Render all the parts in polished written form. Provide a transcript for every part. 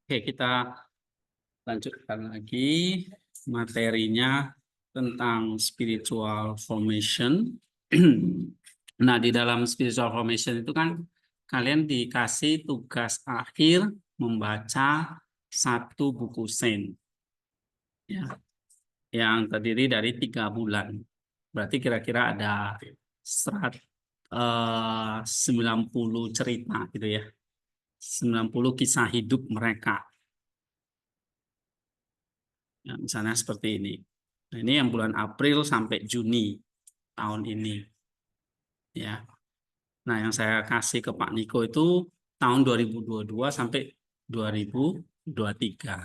Oke, kita lanjutkan lagi materinya tentang spiritual formation. Nah, di dalam spiritual formation itu kan kalian dikasih tugas akhir membaca satu buku Saint, ya, yang terdiri dari 3 bulan. Berarti kira-kira ada 90 cerita gitu ya. 90 kisah hidup mereka. Ya, misalnya seperti ini. Nah, ini yang bulan April sampai Juni tahun ini. Ya. Nah, yang saya kasih ke Pak Niko itu tahun 2022 sampai 2023.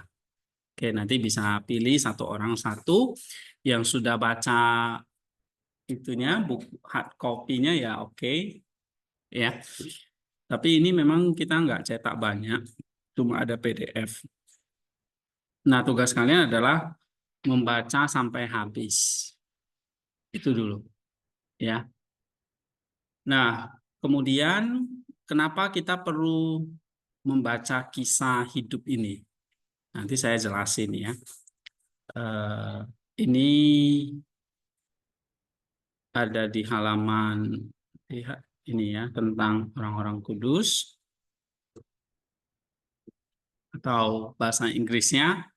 Oke, nanti bisa pilih satu orang satu yang sudah baca itunya, buku hard copy-nya ya oke. Ya. Tapi ini memang kita nggak cetak banyak, cuma ada PDF. Nah, tugas kalian adalah membaca sampai habis. Itu dulu. Ya. Nah, kemudian kenapa kita perlu membaca kisah hidup ini? Nanti saya jelasin ya. Ini ada di halaman ini ya tentang orang-orang kudus atau bahasa Inggrisnya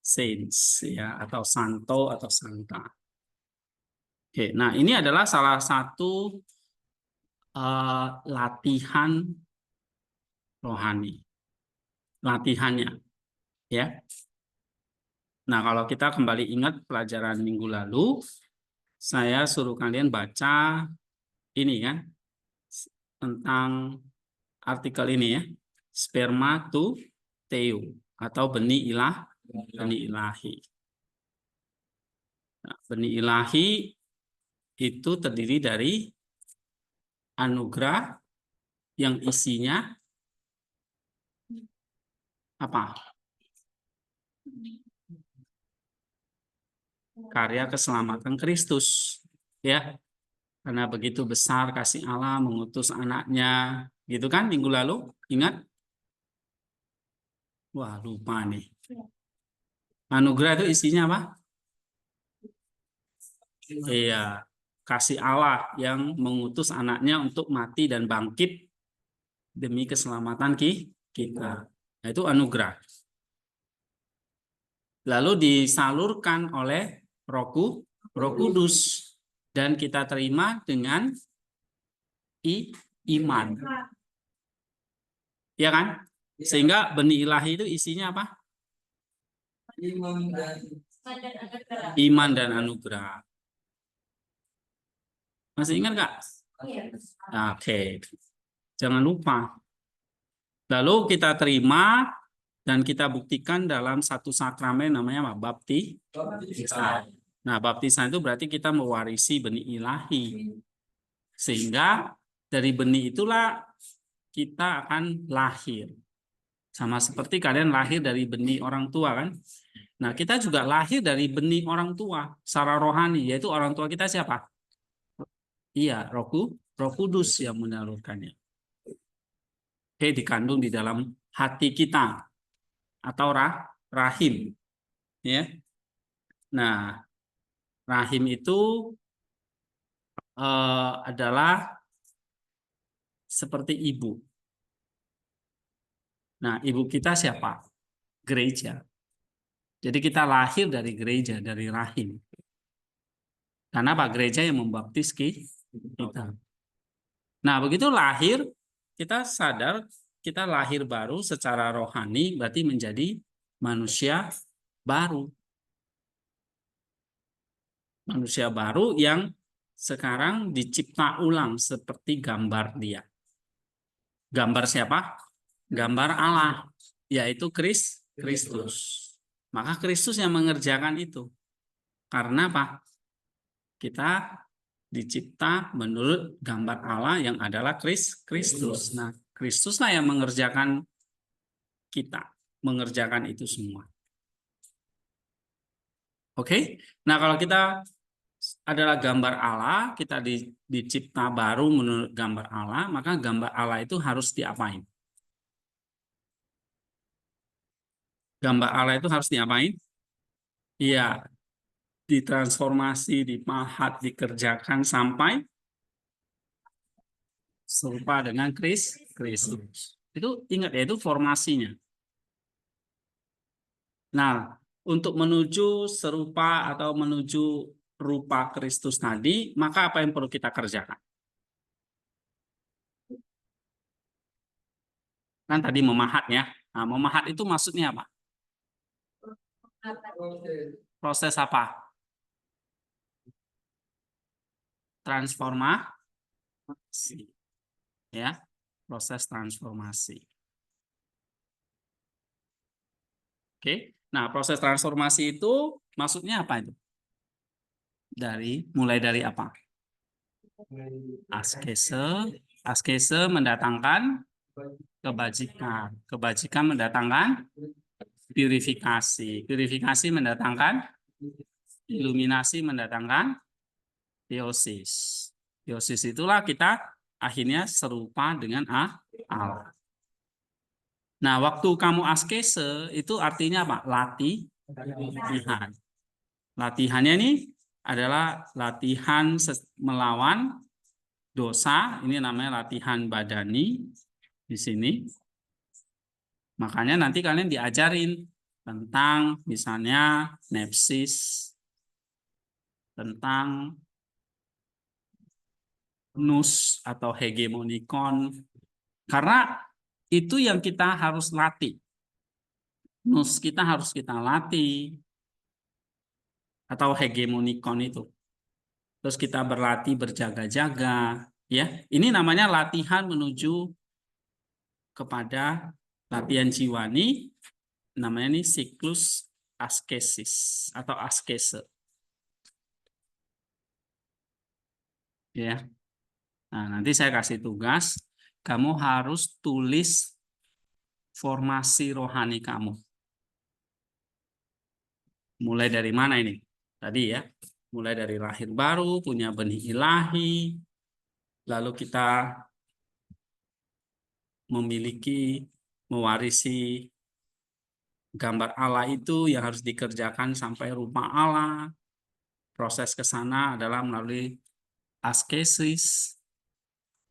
saints ya atau santo atau santa. Oke, nah ini adalah salah satu latihan rohani, latihannya ya. Nah, kalau kita kembali ingat pelajaran minggu lalu, saya suruh kalian baca ini kan tentang artikel ini ya, sperma to teu atau benih ilahi. Nah, benih ilahi itu terdiri dari anugerah yang isinya apa? Karya keselamatan Kristus, ya. Karena begitu besar kasih Allah mengutus anaknya, gitu kan minggu lalu, ingat? Wah, lupa nih. Anugerah itu isinya apa? Iya, kasih Allah yang mengutus anaknya untuk mati dan bangkit demi keselamatan kita. Nah, itu anugerah. Lalu disalurkan oleh Roh Kudus dan kita terima dengan iman. Ya kan? Sehingga benih ilahi itu isinya apa? Iman dan anugerah. Masih ingat nggak? Oke. Jangan lupa. Lalu kita terima dan kita buktikan dalam satu sakramen namanya apa? Baptisan. Nah, baptisan itu berarti kita mewarisi benih ilahi. Sehingga dari benih itulah kita akan lahir. Sama seperti kalian lahir dari benih orang tua kan? Nah, kita juga lahir dari benih orang tua secara rohani, yaitu orang tua kita siapa? Iya, Roh Kudus yang menyalurkannya. Oke, dikandung di dalam hati kita atau rahim, ya. Nah, rahim itu adalah seperti ibu. Nah, ibu kita siapa? Gereja. Jadi kita lahir dari gereja, dari rahim. Karena apa? Gereja yang membaptis kita. Nah, begitu lahir, kita sadar kita lahir baru secara rohani, berarti menjadi manusia baru. Manusia baru yang sekarang dicipta ulang seperti gambar dia. Gambar siapa? Gambar Allah, yaitu Kristus. Maka Kristus yang mengerjakan itu. Karena apa? Kita dicipta menurut gambar Allah yang adalah Kristus. Nah, Kristuslah yang mengerjakan kita, mengerjakan itu semua. Oke? Nah, kalau kita adalah gambar Allah, kita dicipta baru menurut gambar Allah, maka gambar Allah itu harus diapain? Gambar Allah itu harus diapain? Iya, ditransformasi, dipahat, dikerjakan sampai serupa dengan Kristus. Itu ingat ya, itu formasinya. Nah, untuk menuju serupa atau menuju rupa Kristus tadi, maka apa yang perlu kita kerjakan? Kan tadi memahat ya. Nah, memahat itu maksudnya apa? Proses apa? Transformasi. Ya, proses transformasi. Oke. Nah, proses transformasi itu maksudnya apa itu? Mulai dari apa? Askese. Askese mendatangkan kebajikan. Kebajikan mendatangkan purifikasi. Purifikasi mendatangkan iluminasi, mendatangkan teosis. Teosis itulah kita akhirnya serupa dengan Allah. Nah, waktu kamu askese itu artinya apa? Latihan. Latihannya ini adalah latihan melawan dosa. Ini namanya latihan badani di sini. Makanya nanti kalian diajarin tentang misalnya nepsis, tentang nous atau hegemonikon. Karena itu yang kita harus latih. Nous kita harus kita latih. Atau hegemonikon itu. Terus kita berlatih berjaga-jaga. Ya, ini namanya latihan menuju kepada latihan jiwani. Namanya ini siklus askesis atau askese. Ya. Nah, nanti saya kasih tugas, kamu harus tulis formasi rohani kamu. Mulai dari mana ini? Tadi ya, mulai dari lahir baru, punya benih ilahi, lalu kita mewarisi gambar Allah itu yang harus dikerjakan sampai rupa Allah. Proses ke sana adalah melalui askesis,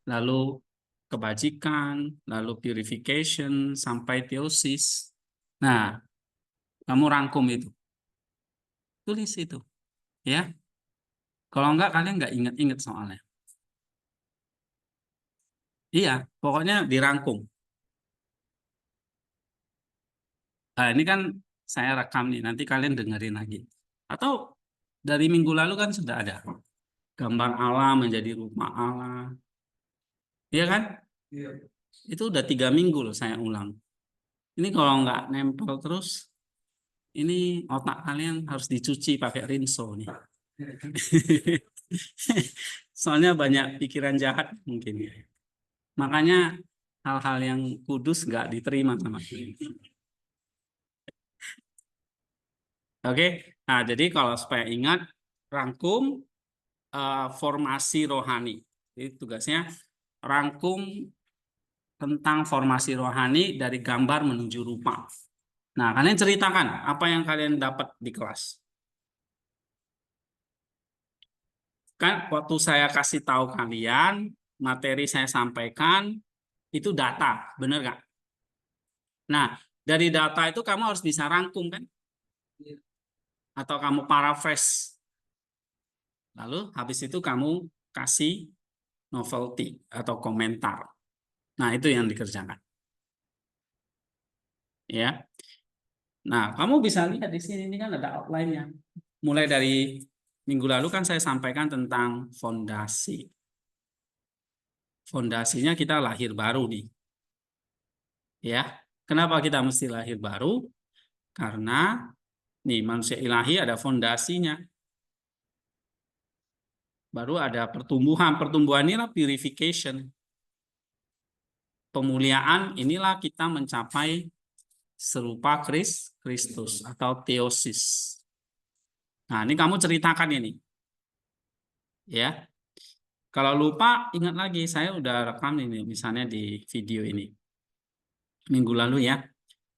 lalu kebajikan, lalu purification, sampai teosis. Nah, kamu rangkum itu. Tulis itu. Ya. Kalau enggak, kalian enggak ingat-ingat soalnya. Iya, pokoknya dirangkum. Nah, ini kan saya rekam nih, nanti kalian dengerin lagi. Atau dari minggu lalu kan sudah ada. Gambar Allah menjadi rupa Allah. Iya kan? Iya. Itu udah 3 minggu loh saya ulang. Ini kalau nggak nempel terus, ini otak kalian harus dicuci pakai rinso nih. Soalnya banyak pikiran jahat mungkin ya. Makanya hal-hal yang kudus nggak diterima sama kalian. Oke, nah jadi kalau supaya ingat, rangkum formasi rohani. Jadi tugasnya rangkum tentang formasi rohani dari gambar menuju rupa. Nah, kalian ceritakan apa yang kalian dapat di kelas. Kan waktu saya kasih tahu kalian, materi saya sampaikan, itu data, benar nggak? Nah, dari data itu kamu harus bisa rangkum kan? Atau kamu paraphrase. Lalu habis itu kamu kasih novelty atau komentar. Nah, itu yang dikerjakan. Ya. Nah, kamu bisa lihat di sini ini kan ada outline-nya. Mulai dari minggu lalu kan saya sampaikan tentang fondasi. Fondasinya kita lahir baru nih. Ya. Kenapa kita mesti lahir baru? Karena nih manusia ilahi ada fondasinya. Baru ada pertumbuhan. Pertumbuhan inilah purification. Pemuliaan inilah kita mencapai serupa Kristus atau teosis. Nah, ini kamu ceritakan ini. Ya. Kalau lupa, ingat lagi, saya udah rekam ini, misalnya di video ini. Minggu lalu ya.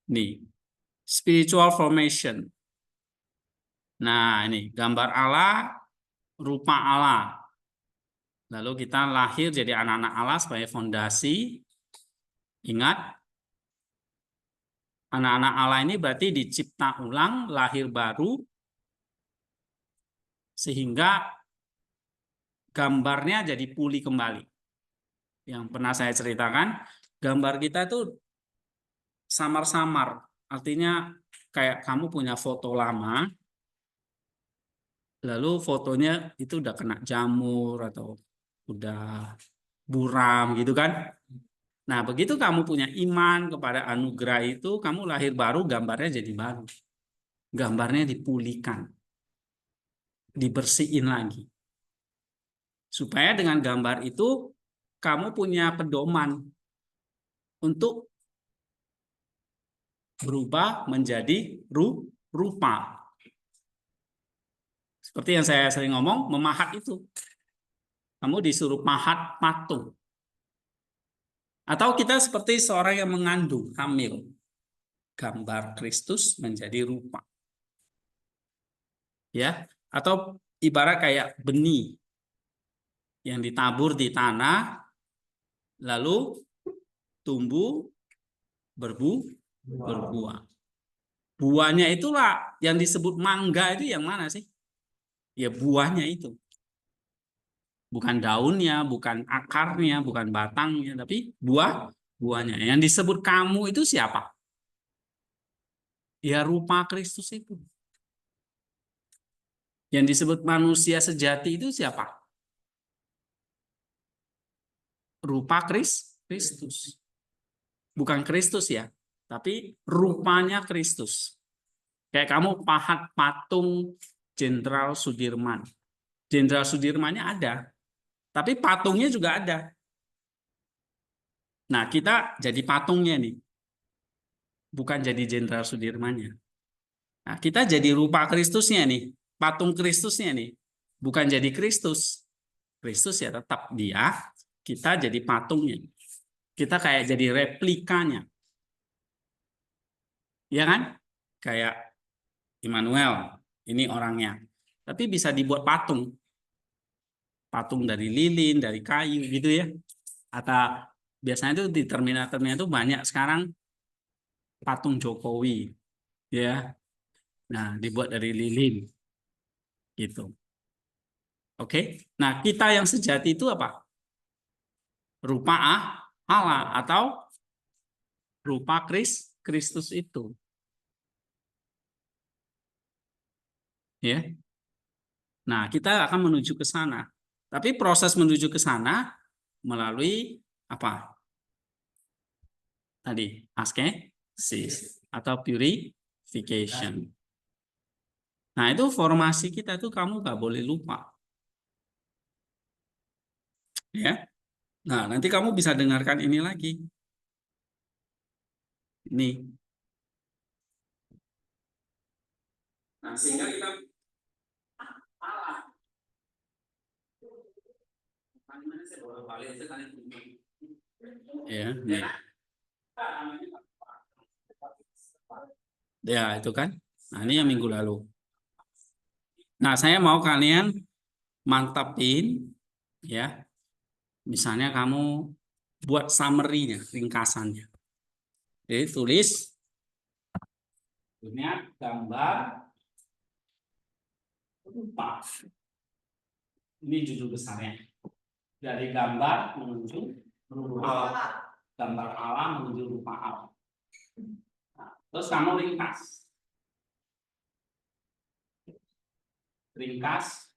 Nih. spiritual formation. Nah, ini gambar Allah, rupa Allah. Lalu kita lahir jadi anak-anak Allah sebagai fondasi. Ingat, anak-anak Allah ini berarti dicipta ulang, lahir baru, sehingga gambarnya jadi pulih kembali. Yang pernah saya ceritakan, gambar kita itu samar-samar. Artinya kayak kamu punya foto lama, lalu fotonya itu udah kena jamur atau udah buram gitu kan. Nah, begitu kamu punya iman kepada anugerah itu, kamu lahir baru, gambarnya jadi baru. Gambarnya dipulihkan, dibersihin lagi. Supaya dengan gambar itu, kamu punya pedoman untuk berubah menjadi rupa. Seperti yang saya sering ngomong, memahat itu. Kamu disuruh pahat patung. Atau kita seperti seorang yang mengandung, hamil. Gambar Kristus menjadi rupa. Ya, atau ibarat kayak benih yang ditabur di tanah, lalu tumbuh, berbuah. Buahnya itulah yang disebut mangga itu yang mana sih? Ya buahnya itu. Bukan daunnya, bukan akarnya, bukan batangnya, tapi buahnya. Yang disebut kamu itu siapa? Ya rupa Kristus itu. Yang disebut manusia sejati itu siapa? Rupa Kristus. Bukan Kristus ya, tapi rupanya Kristus. Kayak kamu pahat patung Jenderal Sudirman. Jenderal Sudirmannya ada, tapi patungnya juga ada. Nah, kita jadi patungnya nih, bukan jadi Jenderal Sudirmannya. Nah, kita jadi rupa Kristusnya nih, patung Kristusnya nih, bukan jadi Kristus. Kristus ya tetap dia, kita jadi patungnya. Kita kayak jadi replikanya. Ya kan? Kayak Immanuel, ini orangnya. Tapi bisa dibuat patung. Patung dari lilin, dari kayu gitu ya. Atau biasanya itu di terminal-terminal itu banyak sekarang patung Jokowi. Ya. Nah, dibuat dari lilin. Gitu. Oke. Nah, kita yang sejati itu apa? Rupa Allah atau rupa Kristus itu. Ya. Nah, kita akan menuju ke sana. Tapi proses menuju ke sana melalui apa? Tadi, askesis atau purification. Nah, itu formasi kita itu kamu nggak boleh lupa. Ya. Nah, nanti kamu bisa dengarkan ini lagi. Ini. Nah, sehingga kita ya, nih. Ya, itu kan. Nah, ini yang minggu lalu. Nah, saya mau kalian mantapin ya. Misalnya kamu buat summary-nya, ringkasannya. Jadi tulis punya gambar rupa. Ini judul besarnya. Dari gambar menuju rupa. Gambar alam menuju rupa alam. Nah, terus kamu ringkas. Ringkas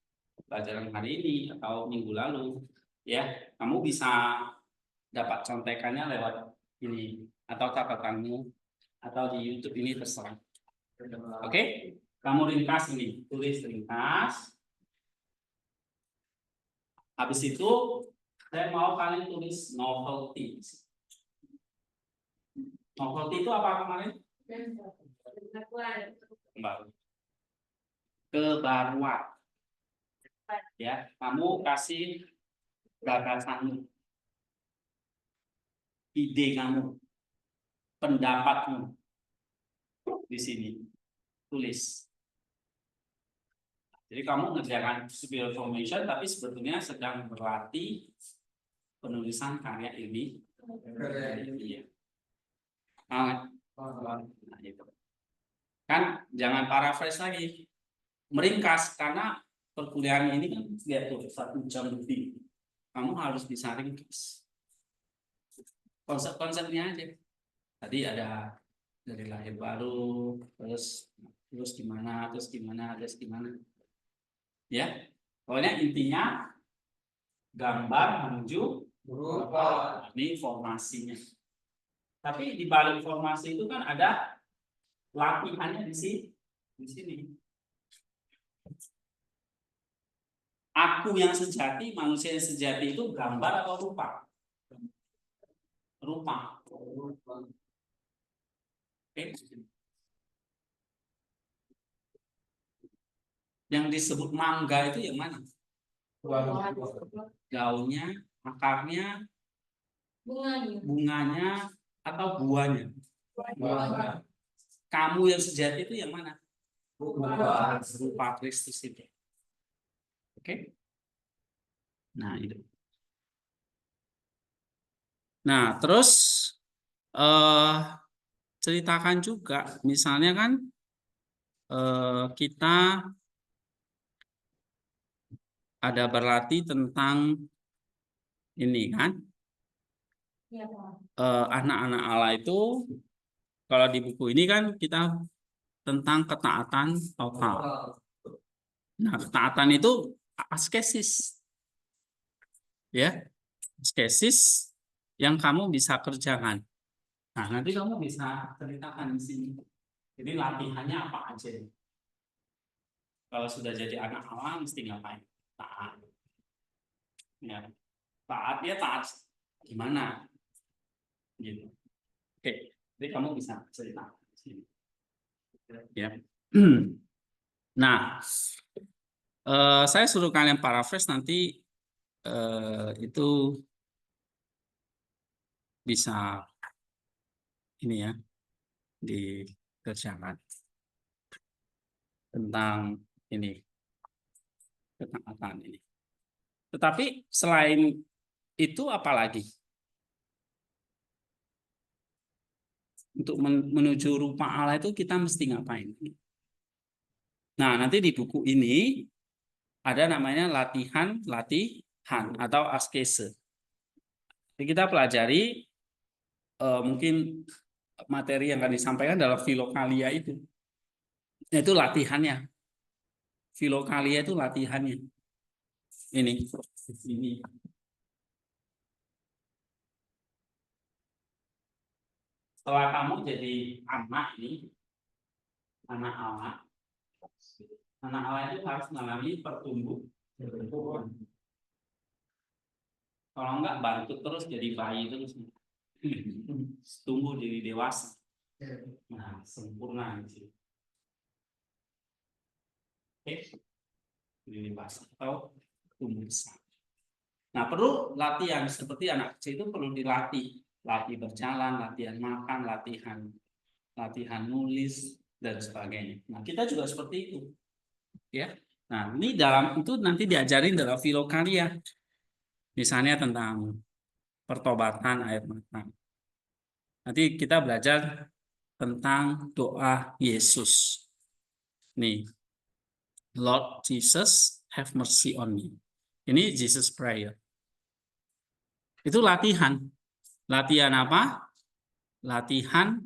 pelajaran hari ini atau minggu lalu. Ya, kamu bisa dapat contekannya lewat ini atau catatanmu atau di YouTube ini terserah. Oke, kamu ringkas ini, tulis ringkas. Habis itu saya mau kalian tulis novelty. Novelty itu apa kemarin? Kebaruan. Ya, kamu kasih gagasanmu, ide kamu, pendapatmu. di sini tulis. Jadi kamu mengerjakan spill formation tapi sebetulnya sedang berlatih penulisan karya ini. Iya. Nah, itu. Kan jangan paraphrase lagi, meringkas, karena perkuliahan ini kan lihat tuh 1 jam lebih. Kamu harus bisa ringkas. Konsep-konsepnya aja. Tadi ada dari lahir baru, terus gimana, ya. Pokoknya intinya gambar menuju rupa. Ini formasinya. Tapi di balik formasi itu kan ada latihannya di sini. Aku yang sejati, manusia yang sejati itu gambar atau rupa? Rupa. Oke. Yang disebut mangga itu yang mana? Daunnya, akarnya, bunganya, atau buahnya? Kamu yang sejati itu yang mana? Rupa Kristus itu. Oke. Nah, itu. Nah, terus ceritakan juga, misalnya kan kita ada berlatih tentang ini kan, anak-anak Allah itu, kalau di buku ini kan kita tentang ketaatan total. Nah, ketaatan itu askesis, ya, askesis yang kamu bisa kerjakan. Nah, nanti kamu bisa ceritakan di sini. Jadi latihannya apa aja? Kalau sudah jadi anak Allah mesti ngapain? Taat. Ya, taat ya taat gimana? Gitu. Oke, jadi kamu bisa cerita di sini. Ya. Nah, saya suruh kalian paraphrase nanti itu bisa ini ya dikerjakan tentang ini ketaatan ini. Tetapi selain itu apalagi untuk menuju rupa Allah itu kita mesti ngapain? Nah, nanti di buku ini ada namanya latihan atau askese. Jadi kita pelajari mungkin materi yang akan disampaikan dalam filokalia itu. Itu latihannya. Filokalia itu latihannya. Ini. Setelah kamu jadi anak anak Allah itu harus mengalami pertumbuhan. Kalau enggak bantu terus jadi bayi terus. Tumbuh jadi dewasa. Nah, sempurna di sini. Oke. Jadi dewasa atau tumbuh besar. Nah, perlu latihan seperti anak kecil itu perlu dilatih. Latih berjalan, latihan makan, latihan nulis dan sebagainya. Nah, kita juga seperti itu. Ya. Nah, ini dalam itu nanti diajarin dalam filokalia. Misalnya tentang pertobatan air mata. Nanti kita belajar tentang doa Yesus. Nih. Lord Jesus, have mercy on me. Ini Jesus prayer. Itu latihan. Latihan apa? Latihan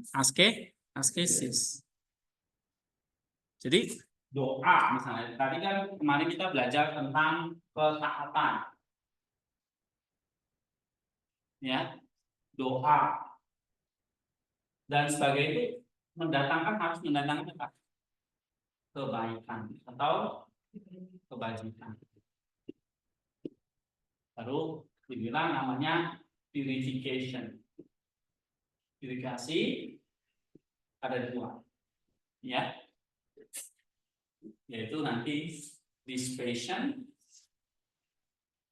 askesis. Jadi doa misalnya. Tadi kan kemarin kita belajar tentang ketaatan. Ya. Doa dan sebagainya itu harus mendatangkan apa? Kebaikan atau kebajikan. Baru dibilang namanya purification. Purifikasi ada 2, ya, yaitu nanti dissipation,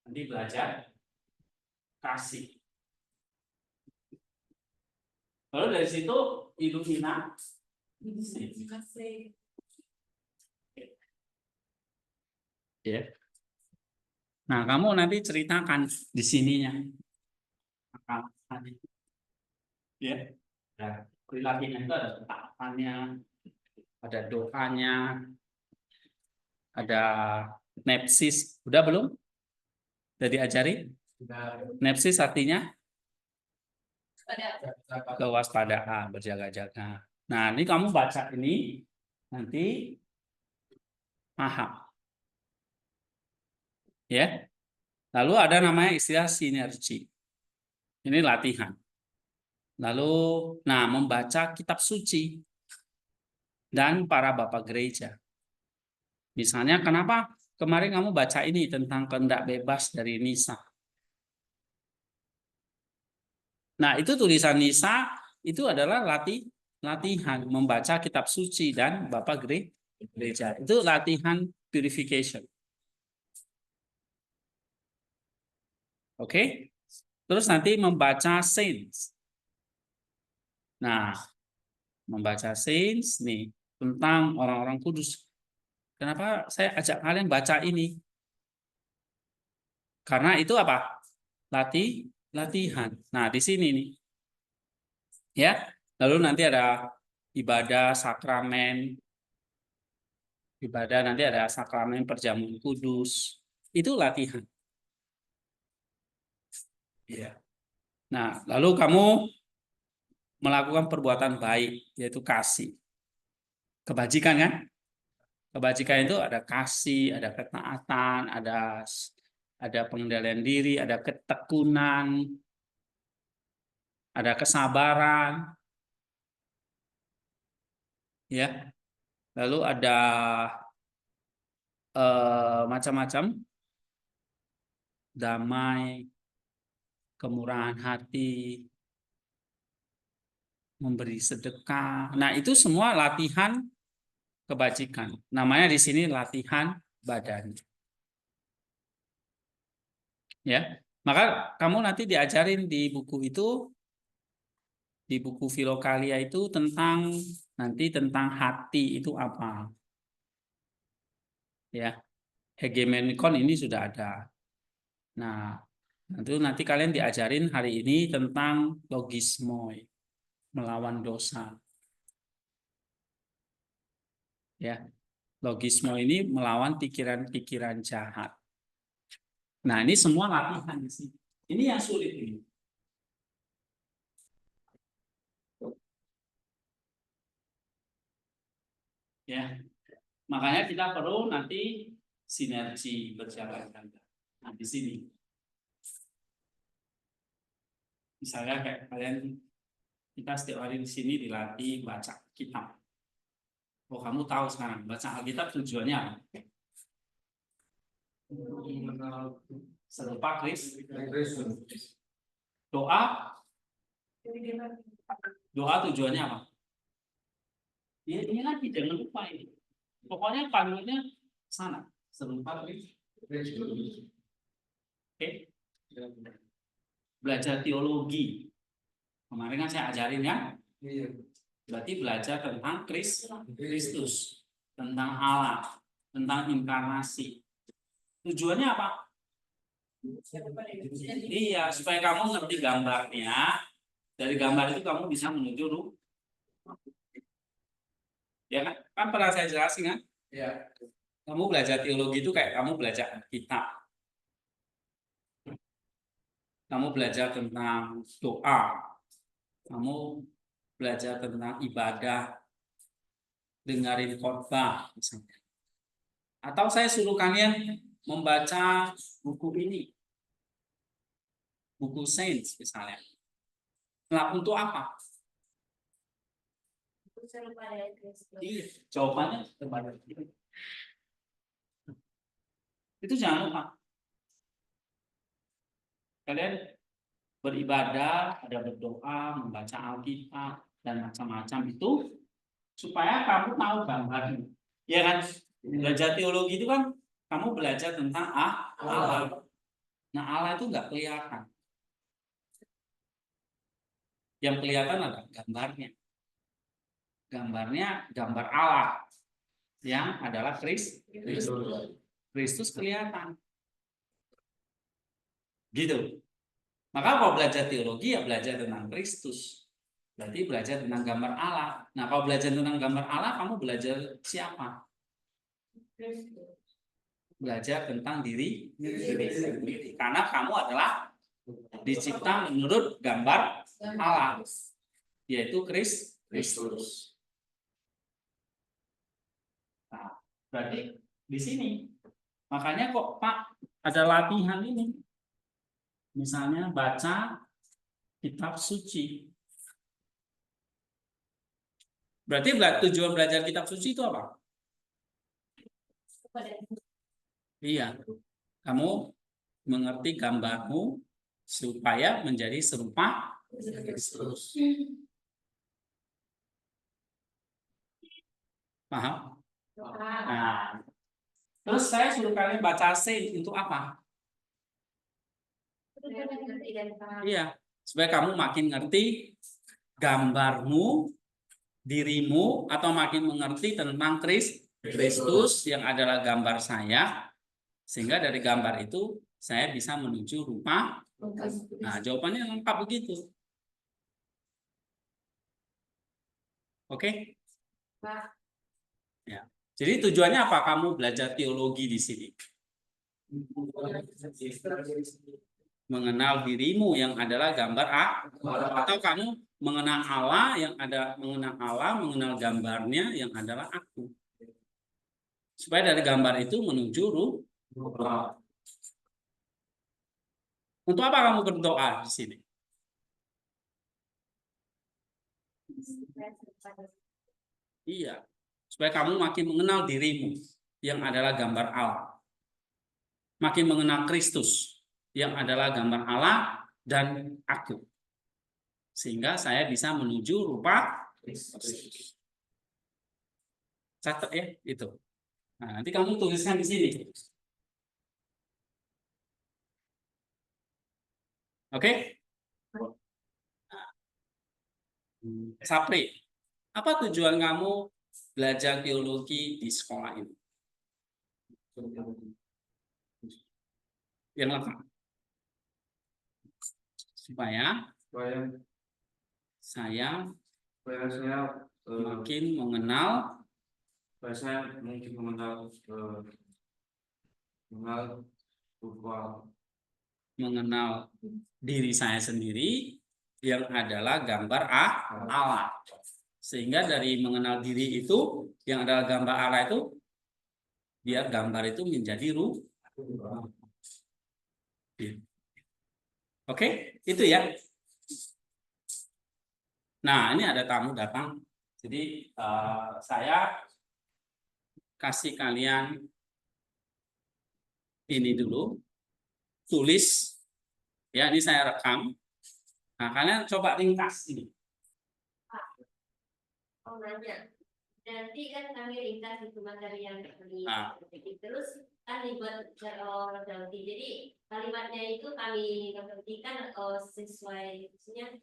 nanti belajar kasih. Lalu dari situ ilumina Ya. Nah, kamu nanti ceritakan di sininya. Ya. Nah, perilakunya itu ada tahapannya, ada doanya, ada nepsis. Udah belum? Udah diajari? Nepsis artinya kewaspadaan, berjaga-jaga. Nah, ini kamu baca ini, nanti paham. Ya. Lalu ada namanya istilah sinergi. Ini latihan. Lalu, nah, membaca kitab suci dan para bapak gereja. Misalnya, kenapa kemarin kamu baca ini tentang kehendak bebas dari Nisa? Nah, itu tulisan Nisa itu adalah latihan membaca kitab suci dan bapak gereja. Itu latihan purification. Oke? Terus nanti membaca saints. Nah, membaca saints nih tentang orang-orang kudus. Kenapa saya ajak kalian baca ini? Karena itu apa? Latihan. Nah, di sini nih. Ya. Lalu nanti ada ibadah sakramen. Ibadah nanti ada sakramen perjamuan kudus. Itu latihan. Ya. Nah, lalu kamu melakukan perbuatan baik, yaitu kasih. Kebajikan kan? Kebajikan itu ada kasih, ada ketaatan, ada pengendalian diri, ada ketekunan, ada kesabaran, ya. Lalu ada macam-macam, damai, kemurahan hati, memberi sedekah. Nah, itu semua latihan kebajikan. Namanya di sini latihan badan. Ya. Maka kamu nanti diajarin di buku itu, di buku Filokalia itu tentang hati itu apa. Ya. Hegemonikon ini sudah ada. Nah, nanti kalian diajarin hari ini tentang logismoi, melawan dosa. Ya. Logismo ini melawan pikiran-pikiran jahat. Nah, ini semua latihan di sini. Ini yang sulit ini. Ya. Makanya kita perlu nanti sinergi berjalan. Nah, di sini. Misalnya kayak kalian, kita setiap hari di sini dilatih baca kitab. Oh, kamu tahu sekarang baca Alkitab tujuannya apa? Serupa Kristus. Doa tujuannya apa? Ya, ini lagi jangan lupa ini. Pokoknya panggilnya sana. Serupa Kristus. Oke. Belajar teologi. Kemarin kan saya ajarin ya. Berarti belajar tentang Kristus, tentang Allah, tentang inkarnasi. Tujuannya apa? Iya, supaya kamu ngerti gambarnya. Dari gambar itu kamu bisa menuju ruh. Ya kan? Kan pernah saya jelasin kan? Ya. Kamu belajar teologi itu kayak kamu belajar kitab. Kamu belajar tentang doa. Kamu belajar tentang ibadah. Dengarin khotbah misalnya. Atau saya suruh kalian membaca buku ini. Buku sains misalnya. Nah, untuk apa? Iya, jawabannya kepada itu. Itu jangan lupa. Kalian beribadah, ada berdoa, membaca Alkitab dan macam-macam itu supaya kamu tahu gambarnya. Ya kan? Belajar teologi itu kan kamu belajar tentang Allah. Nah, Allah itu nggak kelihatan. Yang kelihatan adalah gambarnya. gambarnya gambar Allah yang adalah Kristus. Kristus kelihatan. Gitu. Maka kalau belajar teologi ya belajar tentang Kristus. Berarti belajar tentang gambar Allah. Nah, kalau belajar tentang gambar Allah, kamu belajar siapa? Belajar tentang diri sendiri. Karena kamu adalah dicipta menurut gambar Allah, yaitu Kristus. Nah, berarti di sini. Makanya kok Pak ada latihan ini. Misalnya baca kitab suci. Berarti tujuan belajar kitab suci itu apa? Iya, kamu mengerti gambarmu supaya menjadi serupa Kristus. Paham? Nah, terus saya suruh kalian baca C untuk apa? Iya, supaya kamu makin ngerti gambarmu, dirimu, atau makin mengerti tentang Kristus yang adalah gambar saya, sehingga dari gambar itu saya bisa menuju rupa. Nah, jawabannya lengkap begitu. Oke? Ya. Jadi tujuannya apa kamu belajar teologi di sini? Mengenal dirimu yang adalah gambar A, atau kamu mengenal Allah yang ada mengenal Allah, mengenal gambarnya yang adalah aku. Supaya dari gambar itu menuju rupa. Untuk apa kamu berdoa di sini? Iya, supaya kamu makin mengenal dirimu yang adalah gambar Allah. Makin mengenal Kristus yang adalah gambar Allah dan aku. Sehingga saya bisa menuju rupa Kristus. Catat ya, itu. Nah, nanti kamu tuliskan di sini. Oke? Sapri, apa tujuan kamu belajar teologi di sekolah ini? Yang lengkap. Supaya saya makin mengenal diri saya sendiri yang adalah gambar Allah. Sehingga dari mengenal diri itu yang adalah gambar Allah itu, biar gambar itu menjadi rupa. Oke, itu ya. Nah, ini ada tamu datang. Jadi saya kasih kalian ini dulu, tulis. Ya, ini saya rekam. Nah, kalian coba ringkas ini. Oh, nanya. Nanti kan kami ringkas itu materi yang kami terus kan dibuat nanti. Jadi kalimatnya itu kami perhatikan sesuai maksudnya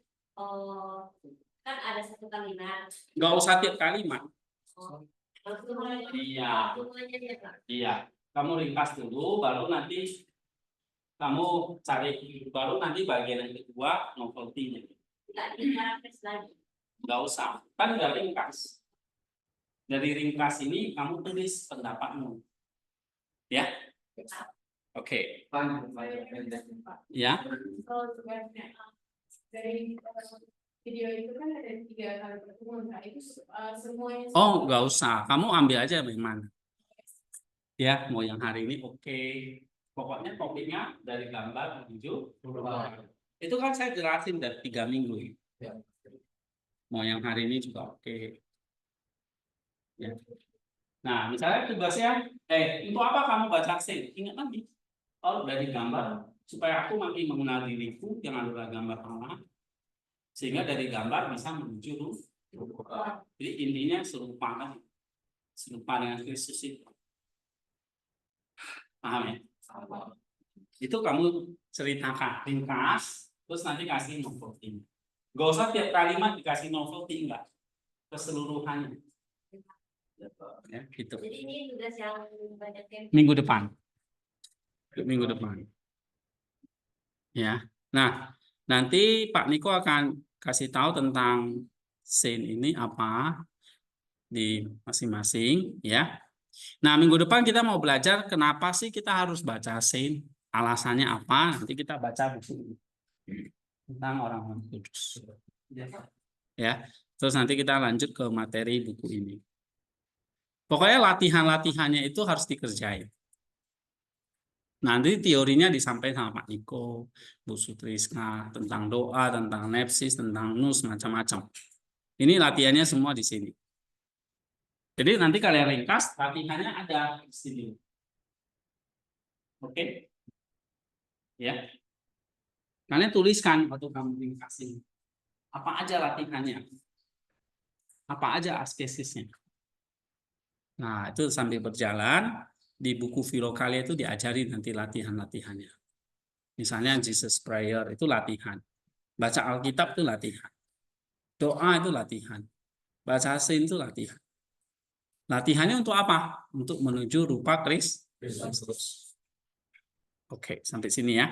kan ada satu kalimat. Nggak usah tiap kalimat. Iya. Iya. Kamu ringkas dulu, baru nanti kamu cari, baru nanti bagian yang kedua novelty-nya. Nggak diparafras lagi. Nggak usah, kan udah ringkas. Dari ringkas ini kamu tulis pendapatmu, ya? Oke. Ya. Dari video itu kan ada 3 kali pertemuan, nah itu semuanya. Oh, nggak usah, kamu ambil aja bagaimana? Ya, mau yang hari ini oke. Pokoknya topiknya dari gambar menuju rupa. Itu kan saya jelasin dari 3 minggu. Ya. Mau yang hari ini juga oke. Ya. Nah, misalnya tugasnya, untuk apa kamu baca C? Ingat lagi, oh dari gambar, supaya aku makin mengenal diriku yang adalah gambar Allah, sehingga dari gambar bisa menuju rupa. Jadi intinya serupa dengan Kristus itu. Paham ya? Itu kamu ceritakan ringkas, terus nanti kasih novelty. Gak usah tiap kalimat dikasih novelty, enggak. keseluruhannya. Ya, gitu. Jadi ini tugas yang banyak yang Minggu depan. Minggu depan. Ya. Nah, nanti Pak Niko akan kasih tahu tentang scene ini apa di masing-masing, ya. Nah, minggu depan kita mau belajar kenapa sih kita harus baca scene, alasannya apa. Nanti kita baca buku ini tentang orang-orang kudus. Ya. Terus nanti kita lanjut ke materi buku ini. Pokoknya latihan-latihannya itu harus dikerjain. Nanti teorinya disampaikan sama Pak Niko, Bu Sutriska, tentang doa, tentang nepsis, tentang nus, macam-macam. Ini latihannya semua di sini. Jadi nanti kalian ringkas, latihannya ada di sini. Oke? Ya. Kalian tuliskan waktu kamu ringkasin. Apa aja latihannya? Apa aja askesisnya? Nah, itu sambil berjalan, di buku Filokalia itu diajari nanti latihan-latihannya. Misalnya Jesus Prayer itu latihan. Baca Alkitab itu latihan. Doa itu latihan. Baca sin itu latihan. Latihannya untuk apa? Untuk menuju rupa Kristus. Oke, sampai sini ya.